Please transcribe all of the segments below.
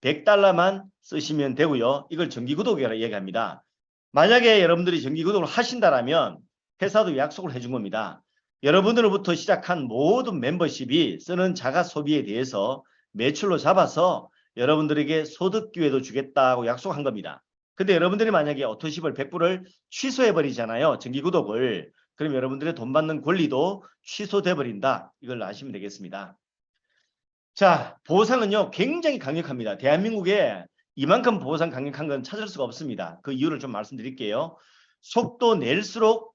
$100만 쓰시면 되고요. 이걸 정기구독이라고 얘기합니다. 만약에 여러분들이 정기구독을 하신다라면 회사도 약속을 해준 겁니다. 여러분들로부터 시작한 모든 멤버십이 쓰는 자가 소비에 대해서 매출로 잡아서 여러분들에게 소득 기회도 주겠다고 약속한 겁니다. 근데 여러분들이 만약에 오토십을 100%를 취소해 버리잖아요. 정기구독을. 그럼 여러분들의 돈 받는 권리도 취소돼 버린다. 이걸 아시면 되겠습니다. 자, 보상은요 굉장히 강력합니다. 대한민국에 이만큼 보상 강력한 건 찾을 수가 없습니다. 그 이유를 좀 말씀드릴게요. 속도 낼수록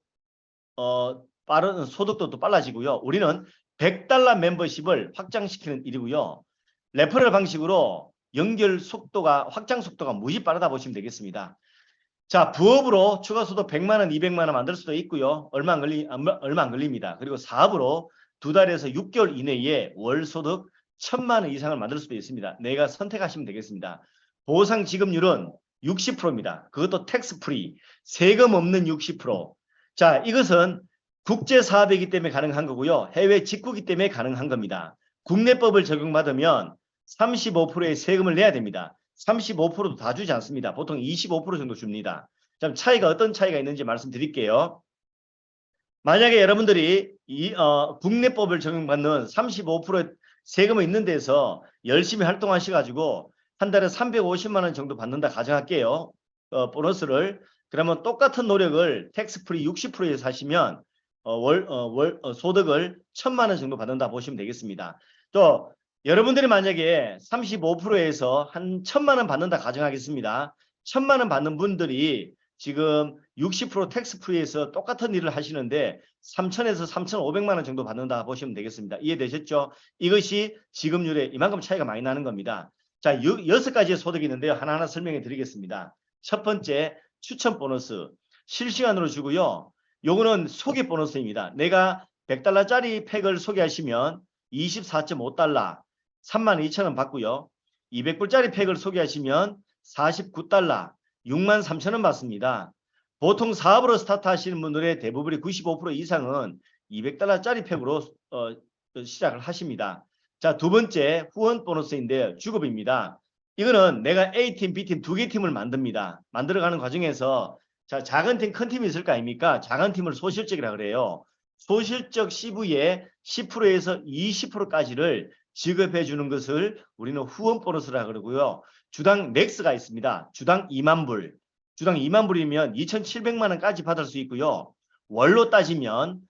빠른 소득도 또 빨라지고요. 우리는 $100 멤버십을 확장시키는 일이고요. 레퍼럴 방식으로 연결 속도가 확장 속도가 무지 빠르다 보시면 되겠습니다. 자, 부업으로 추가 소득 100만 원, 200만 원 만들 수도 있고요. 얼마 안 걸립니다. 그리고 사업으로 2달에서 6개월 이내에 월 소득 1000만 원 이상을 만들 수도 있습니다. 내가 선택하시면 되겠습니다. 보상 지급률은 60%입니다. 그것도 텍스 프리, 세금 없는 60%. 자, 이것은 국제 사업이기 때문에 가능한 거고요. 해외 직구기 때문에 가능한 겁니다. 국내법을 적용받으면 35%의 세금을 내야 됩니다. 35%도 다 주지 않습니다. 보통 25% 정도 줍니다. 자, 차이가 어떤 차이가 있는지 말씀드릴게요. 만약에 여러분들이 국내법을 적용받는 35% 세금이 있는 데서 열심히 활동하셔가지고 한 달에 350만 원 정도 받는다 가정할게요. 보너스를. 그러면 똑같은 노력을 텍스프리 60%에서 하시면 소득을 1000만 원 정도 받는다 보시면 되겠습니다. 또 여러분들이 만약에 35%에서 한 1000만 원 받는다 가정하겠습니다. 1000만 원 받는 분들이 지금 60% 텍스프리에서 똑같은 일을 하시는데 3000에서 3500만 원 정도 받는다 보시면 되겠습니다. 이해되셨죠? 이것이 지급률에 이만큼 차이가 많이 나는 겁니다. 자, 6가지의 소득이 있는데요. 하나하나 설명해 드리겠습니다. 첫 번째, 추천 보너스. 실시간으로 주고요. 요거는 소개 보너스입니다. 내가 $100짜리 팩을 소개하시면 24.5달러, 32,000원 받고요. 200불짜리 팩을 소개하시면 49달러, 63,000원 받습니다. 보통 사업으로 스타트 하시는 분들의 대부분의 95% 이상은 200달러짜리 팩으로 시작을 하십니다. 자, 두 번째 후원 보너스인데 주급입니다. 이거는 내가 A팀, B팀 두 개 팀을 만듭니다. 만들어가는 과정에서 자, 작은 팀, 큰 팀이 있을 거 아닙니까? 작은 팀을 소실적이라 그래요. 소실적 CV의 10%에서 20%까지를 지급해 주는 것을 우리는 후원 보너스라 그러고요. 주당 맥스가 있습니다. 주당 2만 불. 주당 2만 불이면 2,700만 원까지 받을 수 있고요. 월로 따지면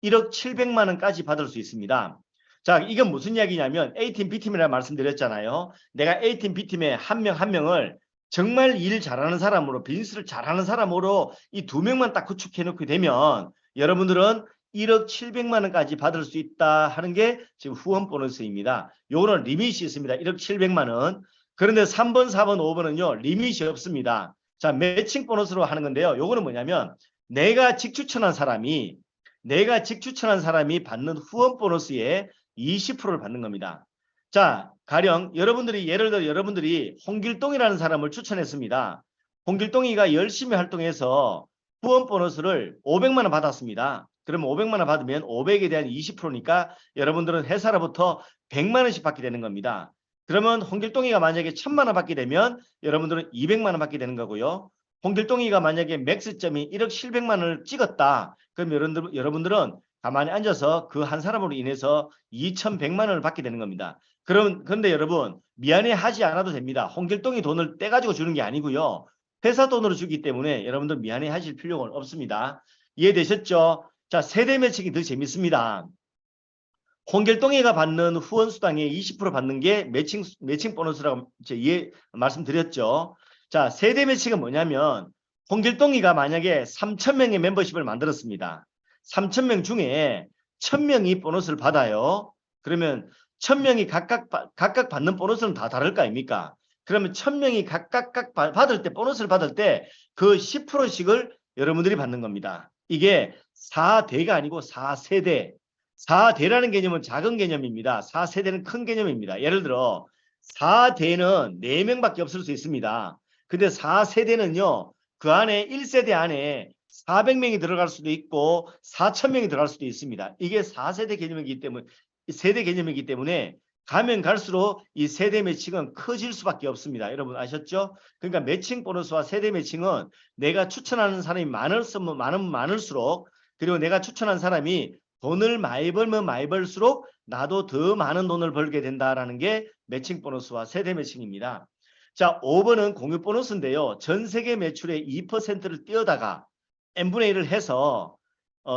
1억 700만 원까지 받을 수 있습니다. 자, 이건 무슨 이야기냐면 A팀, B팀이라고 말씀드렸잖아요. 내가 A팀, B팀에 한 명을 정말 일 잘하는 사람으로, 비즈니스를 잘하는 사람으로 이 두 명만 딱 구축해 놓게 되면 여러분들은 1억 700만 원까지 받을 수 있다 하는 게 지금 후원 보너스입니다. 요거는 리밋이 있습니다. 1억 700만 원. 그런데 3번, 4번, 5번은요. 리밋이 없습니다. 자, 매칭 보너스로 하는 건데요. 요거는 뭐냐면 내가 직추천한 사람이 받는 후원 보너스의 20%를 받는 겁니다. 자, 가령 예를 들어 여러분들이 홍길동이라는 사람을 추천했습니다. 홍길동이가 열심히 활동해서 후원 보너스를 500만 원 받았습니다. 그러면 500만 원 받으면 500에 대한 20%니까 여러분들은 회사로부터 100만 원씩 받게 되는 겁니다. 그러면 홍길동이가 만약에 1000만 원 받게 되면 여러분들은 200만 원 받게 되는 거고요. 홍길동이가 만약에 맥스점이 1억 700만 원을 찍었다. 그럼 여러분들은 가만히 앉아서 그 한 사람으로 인해서 2100만 원을 받게 되는 겁니다. 그런데 여러분 미안해하지 않아도 됩니다. 홍길동이 돈을 떼가지고 주는 게 아니고요. 회사 돈으로 주기 때문에 여러분들 미안해하실 필요가 없습니다. 이해되셨죠? 자, 세대 매칭이 더 재밌습니다. 홍길동이가 받는 후원 수당의 20% 받는 게 매칭 보너스라고 말씀드렸죠. 자, 세대 매칭은 뭐냐면 홍길동이가 만약에 3,000명의 멤버십을 만들었습니다. 3,000명 중에 1,000명이 보너스를 받아요. 그러면 1,000명이 각각 받는 보너스는 다 다를 거 아닙니까? 그러면 1,000명이 각각 받을 때 보너스를 받을 때 그 10%씩을 여러분들이 받는 겁니다. 이게 4대가 아니고 4세대. 4대라는 개념은 작은 개념입니다. 4세대는 큰 개념입니다. 예를 들어 4대는 4명밖에 없을 수 있습니다. 근데 4세대는요. 그 안에 1세대 안에 400명이 들어갈 수도 있고 4,000명이 들어갈 수도 있습니다. 이게 4세대 개념이기 때문에 세대 개념이기 때문에 가면 갈수록 이 세대 매칭은 커질 수밖에 없습니다. 여러분 아셨죠? 그러니까 매칭 보너스와 세대 매칭은 내가 추천하는 사람이 많을수록 그리고 내가 추천한 사람이 돈을 많이 벌면 많이 벌수록 나도 더 많은 돈을 벌게 된다라는 게 매칭 보너스와 세대 매칭입니다. 자, 5번은 공유 보너스인데요. 전 세계 매출의 2%를 띄어다가 n분의 1을 해서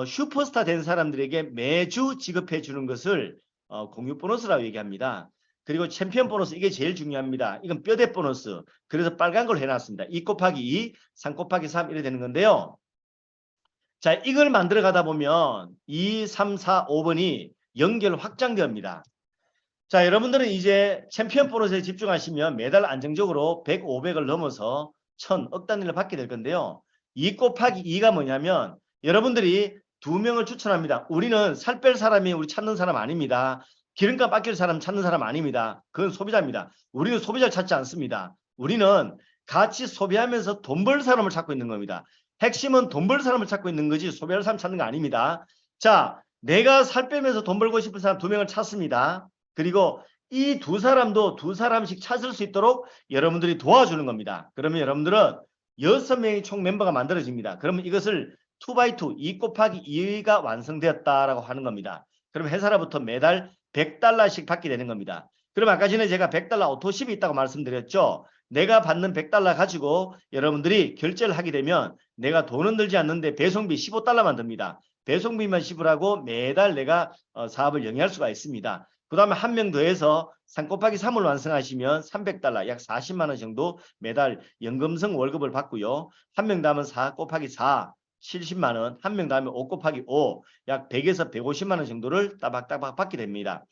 슈퍼스타 된 사람들에게 매주 지급해 주는 것을 공유 보너스라고 얘기합니다. 그리고 챔피언 보너스 이게 제일 중요합니다. 이건 뼈대 보너스. 그래서 빨간 걸 해놨습니다. 2 곱하기 2, 3 곱하기 3 이렇게 되는 건데요. 자, 이걸 만들어 가다 보면 2, 3, 4, 5번이 연결 확장됩니다. 자, 여러분들은 이제 챔피언 보너스에 집중하시면 매달 안정적으로 100, 500을 넘어서 1000, 억 단위를 받게 될 건데요. 2 곱하기 2가 뭐냐면 여러분들이 2명을 추천합니다. 우리는 살 뺄 사람이 우리 찾는 사람 아닙니다. 기름값 아낄 사람 찾는 사람 아닙니다. 그건 소비자입니다. 우리는 소비자를 찾지 않습니다. 우리는 같이 소비하면서 돈 벌 사람을 찾고 있는 겁니다. 핵심은 돈 벌 사람을 찾고 있는 거지 소비할 사람 찾는 거 아닙니다. 자, 내가 살 빼면서 돈 벌고 싶은 사람 2명을 찾습니다. 그리고 이 두 사람도 2사람씩 찾을 수 있도록 여러분들이 도와주는 겁니다. 그러면 여러분들은 6명의 총 멤버가 만들어집니다. 그러면 이것을 2x2, 2 곱하기 2가 완성되었다라고 하는 겁니다. 그럼 회사로부터 매달 100달러씩 받게 되는 겁니다. 그럼 아까 전에 제가 100달러 오토십이 있다고 말씀드렸죠. 내가 받는 100달러 가지고 여러분들이 결제를 하게 되면 내가 돈은 들지 않는데 배송비 15달러만 듭니다. 배송비만 지불하고 매달 내가 사업을 영위할 수가 있습니다. 그 다음에 한 명 더해서 3 곱하기 3을 완성하시면 300달러 약 40만 원 정도 매달 연금성 월급을 받고요. 한 명 더하면 4 곱하기 4 70만 원, 한 명 더하면 5 곱하기 5 약 100에서 150만 원 정도를 따박따박 받게 됩니다.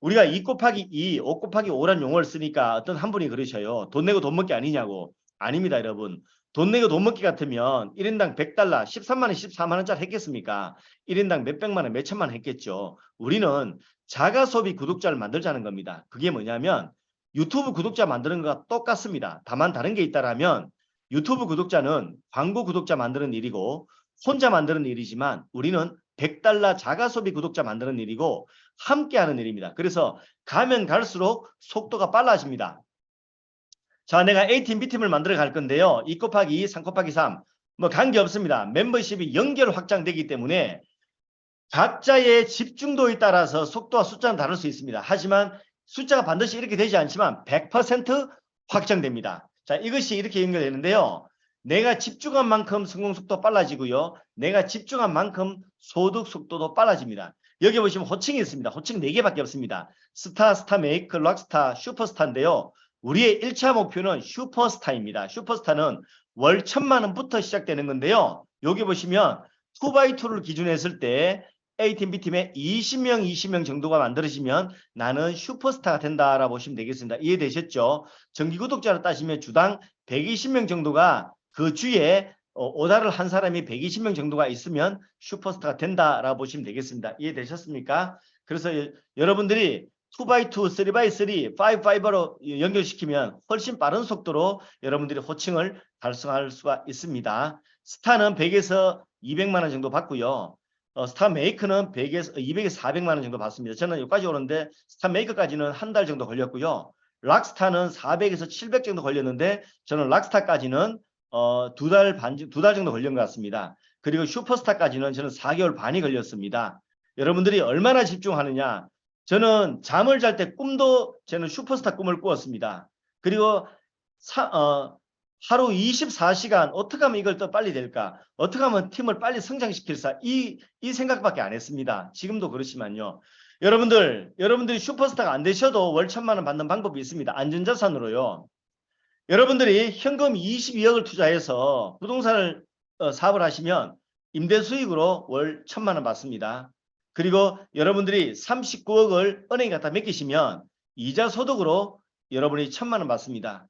우리가 2 곱하기 2, 5 곱하기 5라는 용어를 쓰니까 어떤 한 분이 그러셔요. 돈 내고 돈 먹기 아니냐고. 아닙니다, 여러분. 돈 내고 돈 먹기 같으면 1인당 100달러, 13만 원, 14만 원짜리 했겠습니까? 1인당 몇백만 원, 몇천만 원 했겠죠. 우리는 자가소비 구독자를 만들자는 겁니다. 그게 뭐냐면 유튜브 구독자 만드는 것과 똑같습니다. 다만 다른 게 있다라면 유튜브 구독자는 광고 구독자 만드는 일이고 혼자 만드는 일이지만 우리는 100달러 자가소비 구독자 만드는 일이고 함께하는 일입니다. 그래서 가면 갈수록 속도가 빨라집니다. 자, 내가 A팀, B팀을 만들어 갈 건데요. 2 곱하기 2, 3 곱하기 3 뭐 관계없습니다. 멤버십이 연결 확장되기 때문에 각자의 집중도에 따라서 속도와 숫자는 다를 수 있습니다. 하지만 숫자가 반드시 이렇게 되지 않지만 100% 확장됩니다. 자, 이것이 이렇게 연결되는데요. 내가 집중한 만큼 성공 속도 빨라지고요. 내가 집중한 만큼 소득 속도도 빨라집니다. 여기 보시면 호칭이 있습니다. 호칭 4개밖에 없습니다. 스타, 스타메이크, 락스타, 슈퍼스타인데요. 우리의 1차 목표는 슈퍼스타입니다. 슈퍼스타는 월 1000만 원부터 시작되는 건데요. 여기 보시면 2x2를 기준으로 했을 때 A팀, B팀에 20명 정도가 만들어지면 나는 슈퍼스타가 된다라고 보시면 되겠습니다. 이해되셨죠? 정기 구독자로 따지면 주당 120명 정도가 그 주에 오다를 한 사람이 120명 정도가 있으면 슈퍼스타가 된다라고 보시면 되겠습니다. 이해되셨습니까? 그래서 여러분들이 2x2, 3x3, 5x5로 연결시키면 훨씬 빠른 속도로 여러분들이 호칭을 달성할 수가 있습니다. 스타는 100에서 200만 원 정도 받고요. 스타 메이커는 200에서 400만 원 정도 받습니다. 저는 여기까지 오는데 스타 메이커까지는 한 달 정도 걸렸고요. 락스타는 400에서 700 정도 걸렸는데 저는 락스타까지는 두 달 정도 걸린 것 같습니다. 그리고 슈퍼스타까지는 저는 4개월 반이 걸렸습니다. 여러분들이 얼마나 집중하느냐. 저는 잠을 잘 때 꿈도 저는 슈퍼스타 꿈을 꾸었습니다. 그리고 하루 24시간 어떻게 하면 이걸 더 빨리 될까? 어떻게 하면 팀을 빨리 성장시킬까? 이 생각밖에 안 했습니다. 지금도 그렇지만요. 여러분들이 슈퍼스타가 안 되셔도 월 1000만 원 받는 방법이 있습니다. 안전자산으로요. 여러분들이 현금 22억을 투자해서 부동산을 사업을 하시면 임대 수익으로 월 1000만 원 받습니다. 그리고 여러분들이 39억을 은행에 갖다 맡기시면 이자 소득으로 여러분이 1000만 원 받습니다.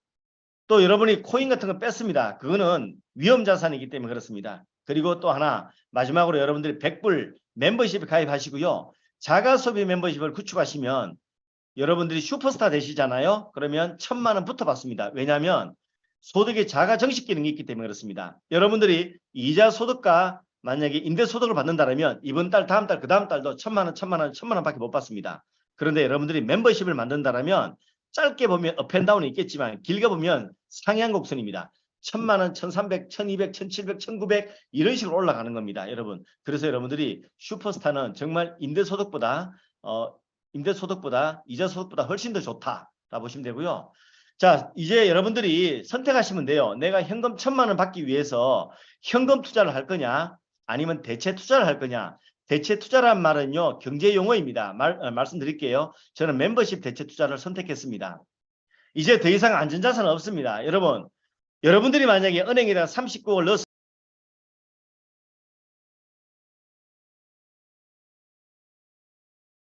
또 여러분이 코인 같은 거 뺐습니다. 그거는 위험자산이기 때문에 그렇습니다. 그리고 또 하나 마지막으로 여러분들이 100불 멤버십에 가입하시고요. 자가소비 멤버십을 구축하시면 여러분들이 슈퍼스타 되시잖아요. 그러면 1000만 원부터 받습니다. 왜냐하면 소득의 자가 정식 기능이 있기 때문에 그렇습니다. 여러분들이 이자 소득과 만약에 임대 소득을 받는다면 이번 달, 다음 달, 그 다음 달도 1000만 원, 1000만 원, 1000만 원밖에 못 받습니다. 그런데 여러분들이 멤버십을 만든다라면 짧게 보면 업앤다운이 있겠지만 길게 보면 상향 곡선입니다. 1000만 원, 1300, 1200, 1700, 1900 이런 식으로 올라가는 겁니다. 여러분. 그래서 여러분들이 슈퍼스타는 정말 임대소득보다 이자소득보다 훨씬 더 좋다라고 보시면 되고요. 자, 이제 여러분들이 선택하시면 돼요. 내가 현금 1000만 원 받기 위해서 현금 투자를 할 거냐 아니면 대체 투자를 할 거냐. 대체 투자란 말은요. 경제 용어입니다. 말씀드릴게요. 저는 멤버십 대체 투자를 선택했습니다. 이제 더 이상 안전자산은 없습니다. 여러분들이 만약에 은행에다 39억을 넣어서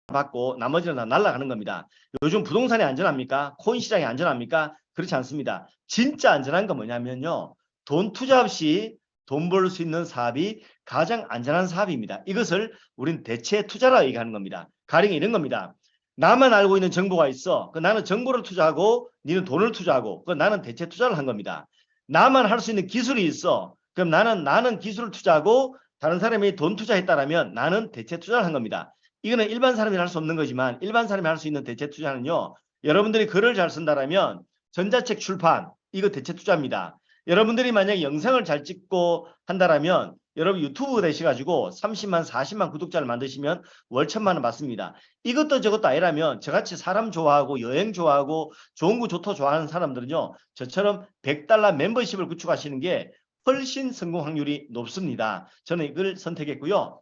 받고 나머지는 다 날아가는 겁니다. 요즘 부동산이 안전합니까? 코인 시장이 안전합니까? 그렇지 않습니다. 진짜 안전한 건 뭐냐면요. 돈 투자 없이 돈 벌 수 있는 사업이 가장 안전한 사업입니다. 이것을 우린 대체 투자라고 얘기하는 겁니다. 가령 이런 겁니다. 나만 알고 있는 정보가 있어. 나는 정보를 투자하고 니는 돈을 투자하고 나는 대체 투자를 한 겁니다. 나만 할 수 있는 기술이 있어. 그럼 나는 기술을 투자하고 다른 사람이 돈 투자했다라면 나는 대체 투자를 한 겁니다. 이거는 일반 사람이 할 수 없는 거지만 일반 사람이 할 수 있는 대체 투자는요. 여러분들이 글을 잘 쓴다라면 전자책 출판 이거 대체 투자입니다. 여러분들이 만약에 영상을 잘 찍고 한다라면 여러분 유튜브 되셔가지고 30만 40만 구독자를 만드시면 월 1000만 원 받습니다. 이것도 저것도 아니라면 저같이 사람 좋아하고 여행 좋아하고 좋은 거 좋다 좋아하는 사람들은요. 저처럼 $100 멤버십을 구축하시는 게 훨씬 성공 확률이 높습니다. 저는 이걸 선택했고요.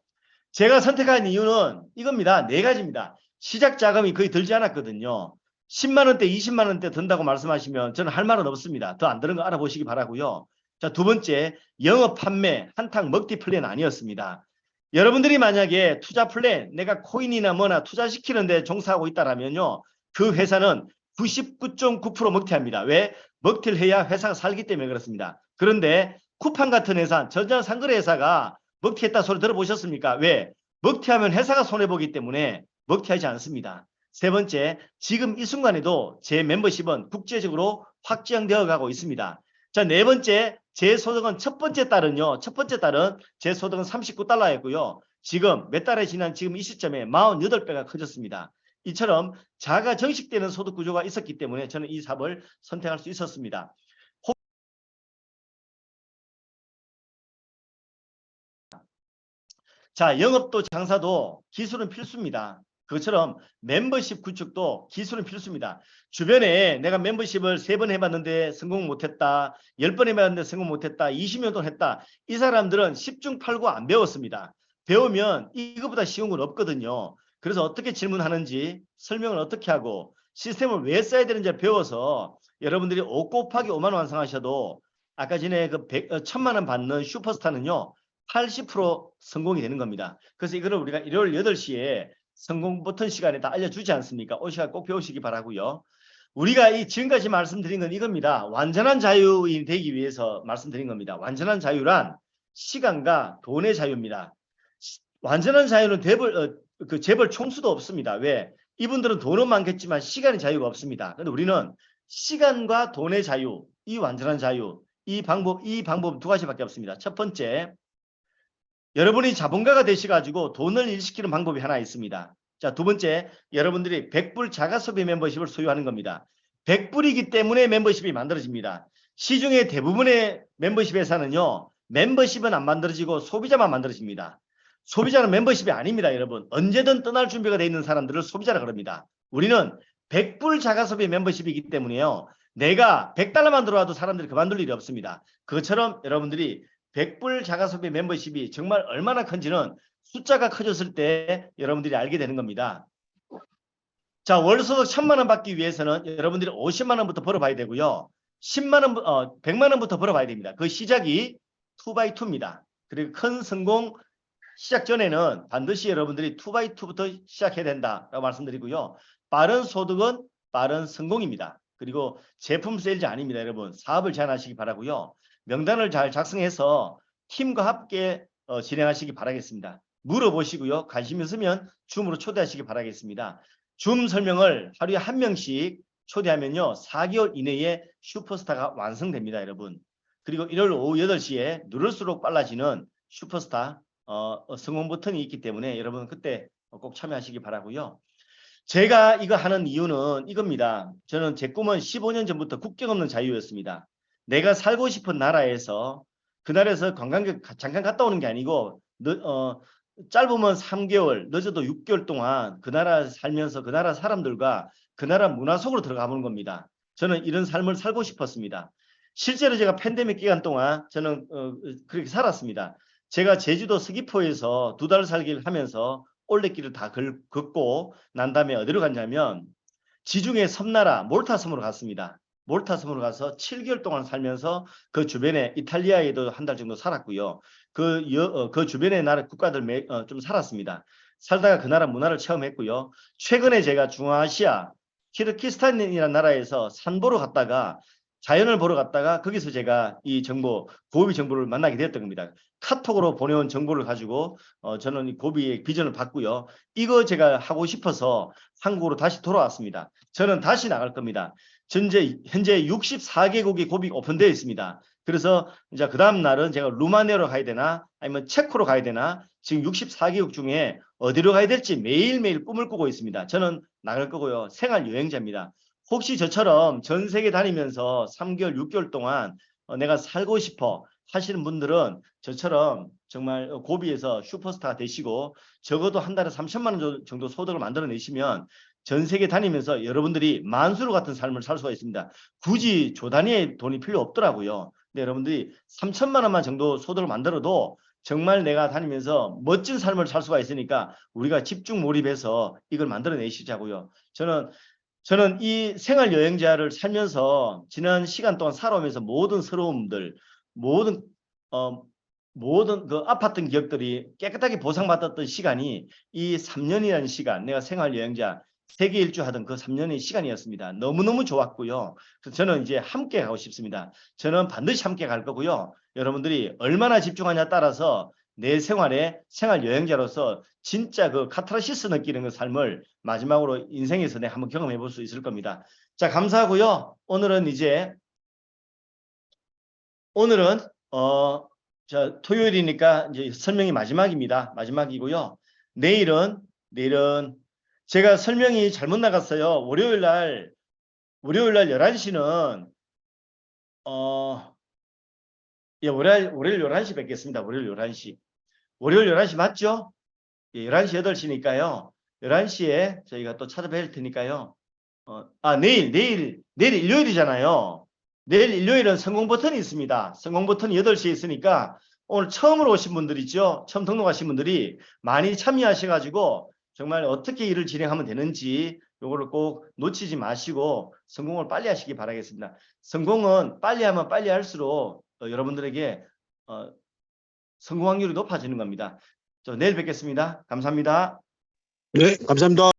제가 선택한 이유는 이겁니다. 4가지입니다. 시작 자금이 거의 들지 않았거든요. 10만 원대, 20만 원대 든다고 말씀하시면 저는 할 말은 없습니다. 더 안 드는 거 알아보시기 바라고요. 자, 두 번째, 영업 판매 한탕 먹튀 플랜 아니었습니다. 여러분들이 만약에 투자 플랜, 내가 코인이나 뭐나 투자시키는데 종사하고 있다라면요. 그 회사는 99.9% 먹튀합니다. 왜? 먹튀를 해야 회사가 살기 때문에 그렇습니다. 그런데 쿠팡 같은 회사, 전자상거래 회사가 먹튀했다 소리 들어보셨습니까? 왜? 먹튀하면 회사가 손해보기 때문에 먹튀하지 않습니다. 세 번째, 지금 이 순간에도 제 멤버십은 국제적으로 확장되어 가고 있습니다. 자, 네 번째, 제 소득은 첫 번째 달은 제 소득은 $39였고요. 지금 몇 달이 지난 지금 이 시점에 48배가 커졌습니다. 이처럼 자가 정식되는 소득 구조가 있었기 때문에 저는 이 사업을 선택할 수 있었습니다. 자, 영업도 장사도 기술은 필수입니다. 그것처럼 멤버십 구축도 기술은 필수입니다. 주변에 내가 멤버십을 3번 해봤는데 성공 못했다. 10번 해봤는데 성공 못했다. 20년 동안 했다. 이 사람들은 10중 8구 안 배웠습니다. 배우면 이거보다 쉬운 건 없거든요. 그래서 어떻게 질문하는지 설명을 어떻게 하고 시스템을 왜 써야 되는지 배워서 여러분들이 5 곱하기 5만 완성하셔도 아까 전에 그 1000만 원 받는 슈퍼스타는요. 80% 성공이 되는 겁니다. 그래서 이거를 우리가 일요일 8시에 성공 버튼 시간에 다 알려주지 않습니까? 오시가 꼭 배우시기 바라고요. 우리가 지금까지 말씀드린 건 이겁니다. 완전한 자유인이 되기 위해서 말씀드린 겁니다. 완전한 자유란 시간과 돈의 자유입니다. 완전한 자유는 재벌 총수도 없습니다. 왜? 이분들은 돈은 많겠지만 시간의 자유가 없습니다. 그런데 우리는 시간과 돈의 자유, 이 완전한 자유, 이 방법 2가지밖에 없습니다. 첫 번째, 여러분이 자본가가 되셔가지고 돈을 일시키는 방법이 하나 있습니다. 자, 두 번째, 여러분들이 100불 자가소비 멤버십을 소유하는 겁니다. 100불이기 때문에 멤버십이 만들어집니다. 시중의 대부분의 멤버십 회사는요. 멤버십은 안 만들어지고 소비자만 만들어집니다. 소비자는 멤버십이 아닙니다. 여러분. 언제든 떠날 준비가 되어 있는 사람들을 소비자라 그럽니다. 우리는 100불 자가소비 멤버십이기 때문에요. 내가 $100만 들어와도 사람들이 그만둘 일이 없습니다. 그것처럼 여러분들이 100불 자가소비 멤버십이 정말 얼마나 큰지는 숫자가 커졌을 때 여러분들이 알게 되는 겁니다. 자, 월소득 1000만 원 받기 위해서는 여러분들이 50만 원부터 벌어봐야 되고요. 100만 원부터 벌어봐야 됩니다. 그 시작이 2x2입니다. 그리고 큰 성공 시작 전에는 반드시 여러분들이 2x2부터 시작해야 된다라고 말씀드리고요. 빠른 소득은 빠른 성공입니다. 그리고 제품 세일즈 아닙니다. 여러분 사업을 제안하시기 바라고요. 명단을 잘 작성해서 팀과 함께 진행하시기 바라겠습니다. 물어보시고요. 관심 있으면 줌으로 초대하시기 바라겠습니다. 줌 설명을 하루에 1명씩 초대하면요. 4개월 이내에 슈퍼스타가 완성됩니다. 여러분. 그리고 일요일 오후 8시에 누를수록 빨라지는 슈퍼스타 성공 버튼이 있기 때문에 여러분 그때 꼭 참여하시기 바라고요. 제가 이거 하는 이유는 이겁니다. 저는 제 꿈은 15년 전부터 국경 없는 자유였습니다. 내가 살고 싶은 나라에서 그 나라에서 관광객 잠깐 갔다 오는 게 아니고 짧으면 3개월, 늦어도 6개월 동안 그 나라 살면서 그 나라 사람들과 그 나라 문화 속으로 들어가 보는 겁니다. 저는 이런 삶을 살고 싶었습니다. 실제로 제가 팬데믹 기간 동안 저는 그렇게 살았습니다. 제가 제주도 서귀포에서 2달 살기를 하면서 올레길을 다 걷고 난 다음에 어디로 갔냐면 지중해 섬나라 몰타 섬으로 갔습니다. 몰타 섬으로 가서 7개월 동안 살면서 그 주변에 이탈리아에도 한 달 정도 살았고요. 그 주변의 나라 국가들 좀 살았습니다. 살다가 그 나라 문화를 체험했고요. 최근에 제가 중앙아시아 키르기스탄이라는 나라에서 산 보러 갔다가 자연을 보러 갔다가 거기서 제가 이 정보, 고비 정보를 만나게 되었던 겁니다. 카톡으로 보내온 정보를 가지고 저는 이 고비의 비전을 받고요. 이거 제가 하고 싶어서 한국으로 다시 돌아왔습니다. 저는 다시 나갈 겁니다. 현재 64개국이 고비가 오픈되어 있습니다. 그래서 이제 그 다음 날은 제가 루마니아로 가야 되나 아니면 체코로 가야 되나 지금 64개국 중에 어디로 가야 될지 매일매일 꿈을 꾸고 있습니다. 저는 나갈 거고요. 생활 여행자입니다. 혹시 저처럼 전 세계 다니면서 3개월, 6개월 동안 내가 살고 싶어 하시는 분들은 저처럼 정말 고비에서 슈퍼스타가 되시고 적어도 한 달에 3천만 원 정도 소득을 만들어내시면 전 세계 다니면서 여러분들이 만수르 같은 삶을 살 수가 있습니다. 굳이 조 단위의 돈이 필요 없더라고요. 근데 여러분들이 3천만 원만 정도 소득을 만들어도 정말 내가 다니면서 멋진 삶을 살 수가 있으니까 우리가 집중 몰입해서 이걸 만들어내시자고요. 저는 이 생활 여행자를 살면서 지난 시간 동안 살아오면서 모든 서러움들, 모든 그 아팠던 기억들이 깨끗하게 보상받았던 시간이 이 3년이라는 시간, 내가 생활 여행자 세계 일주 하던 그 3년의 시간이었습니다. 너무너무 좋았고요. 그래서 저는 이제 함께 가고 싶습니다. 저는 반드시 함께 갈 거고요. 여러분들이 얼마나 집중하냐에 따라서 내 생활에 생활 여행자로서 진짜 그 카타르시스 느끼는 그 삶을 마지막으로 인생에서 내가 한번 경험해 볼 수 있을 겁니다. 자, 감사하고요. 오늘은 자, 토요일이니까 이제 설명이 마지막입니다. 마지막이고요. 내일은 제가 설명이 잘못 나갔어요. 월요일 날 11시는 예, 월요일 11시 뵙겠습니다. 월요일 11시. 월요일 11시 맞죠? 예, 11시 8시니까요. 11시에 저희가 또 찾아뵐 테니까요. 내일 일요일이잖아요. 내일 일요일은 성공 버튼이 있습니다. 성공 버튼이 8시에 있으니까 오늘 처음으로 오신 분들 있죠? 처음 등록하신 분들이 많이 참여하셔가지고 정말 어떻게 일을 진행하면 되는지 요거를 꼭 놓치지 마시고 성공을 빨리 하시기 바라겠습니다. 성공은 빨리 하면 빨리 할수록 여러분들에게 성공 확률이 높아지는 겁니다. 내일 뵙겠습니다. 감사합니다. 네, 감사합니다.